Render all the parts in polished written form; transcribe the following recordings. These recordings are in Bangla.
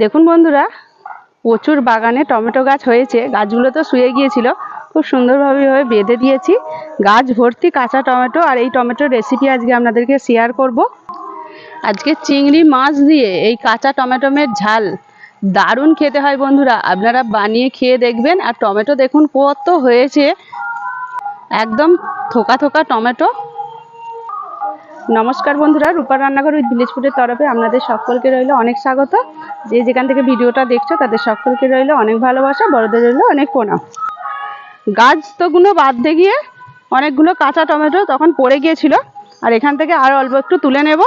দেখুন বন্ধুরা, প্রচুর বাগানে টমেটো গাছ হয়েছে। গাছগুলো তো শুয়ে গিয়েছিল, খুব সুন্দরভাবে বেঁধে দিয়েছি। গাছ ভর্তি কাঁচা টমেটো, আর এই টমেটোর রেসিপি আজকে আপনাদেরকে শেয়ার করব। আজকে চিংড়ি মাছ দিয়ে এই কাঁচা টমেটোমের ঝাল দারুণ খেতে হয় বন্ধুরা, আপনারা বানিয়ে খেয়ে দেখবেন। আর টমেটো দেখুন কত হয়েছে, একদম থোকা থোকা টমেটো। নমস্কার বন্ধুরা, রূপার রান্নাঘর উইথ ভিলেজ ফুডের তরফে আপনাদের সকলকে রইল অনেক স্বাগত। যে যেখান থেকে ভিডিওটা দেখছো তাদের সকলকে রইল অনেক ভালোবাসা, বড়দের রইল অনেক প্রণাম। গাছ তোগুলো বাঁধতে গিয়ে অনেকগুলো কাঁচা টমেটো তখন পড়ে গিয়েছিল, আর এখান থেকে আরও অল্প একটু তুলে নেব।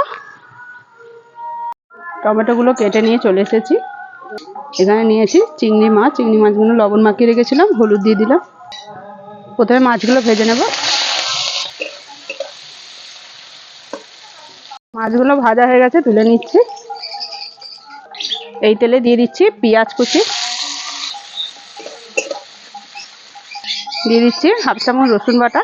টমেটোগুলো কেটে নিয়ে চলে এসেছি। এখানে নিয়েছি চিংড়ি মাছ। চিংড়ি মাছগুলো লবণ মাখিয়ে রেখেছিলাম, হলুদ দিয়ে দিলাম। প্রথমে মাছগুলো ভেজে নেব। মাছগুলো ভাজা হয়ে গেছে, তুলে নিচ্ছি। এই তেলে দিয়ে দিচ্ছি পেঁয়াজ কুচি, দিয়ে দিচ্ছি হাফ চামচ রসুন বাটা।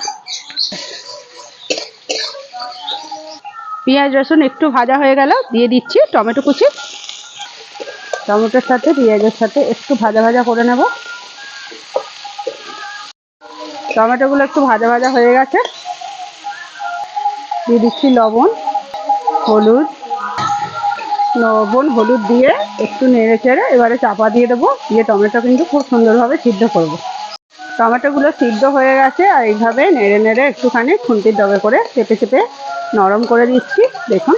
পেঁয়াজ রসুন একটু ভাজা হয়ে গেল, দিয়ে দিচ্ছি টমেটো কুচি। টমেটোর সাথে পেঁয়াজের সাথে একটু ভাজা ভাজা করে নেব। টমেটোগুলো একটু ভাজা ভাজা হয়ে গেছে, দিয়ে দিচ্ছি লবণ হলুদ দিয়ে একটু নেড়ে চেড়ে এবারে চাপা দিয়ে দেবো। দিয়ে টমেটো কিন্তু খুব সুন্দরভাবে সিদ্ধ করব। টমেটোগুলো সিদ্ধ হয়ে গেছে, আর এইভাবে নেড়ে নেড়ে একটুখানি খুন্তির ডবে করে চেপে চেপে নরম করে দিচ্ছি। দেখুন,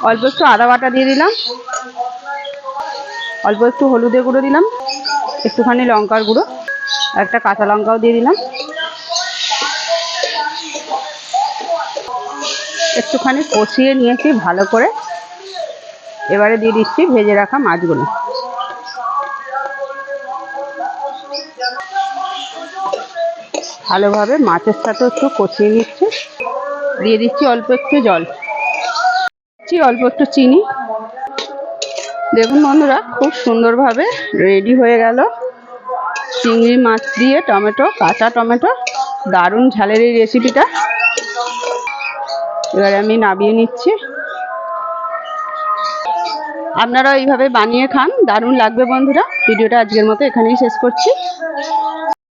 অল্প একটু আদা বাটা দিয়ে দিলাম, অল্প একটু হলুদের গুঁড়ো দিলাম, একটুখানি লঙ্কার গুঁড়ো, একটা কাঁচা লঙ্কাও দিয়ে দিলাম। একটুখানি কষিয়ে নিয়েছি ভালো করে। এবারে দিয়ে দিচ্ছি ভেজে রাখা মাছগুলো। ভালোভাবে মাছের সাথে একটু কষিয়ে নিচ্ছি। দিয়ে দিচ্ছি অল্প একটু জল, অল্প একটু চিনি। দেখুন বন্ধুরা, খুব সুন্দরভাবে রেডি হয়ে গেল চিংড়ি মাছ দিয়ে টমেটো, কাঁচা টমেটো, দারুণ ঝালের এই রেসিপিটা। এবারে আমি নামিয়ে নিচ্ছি। আপনারাও এইভাবে বানিয়ে খান, দারুণ লাগবে বন্ধুরা। ভিডিওটা আজকের মতো এখানেই শেষ করছি।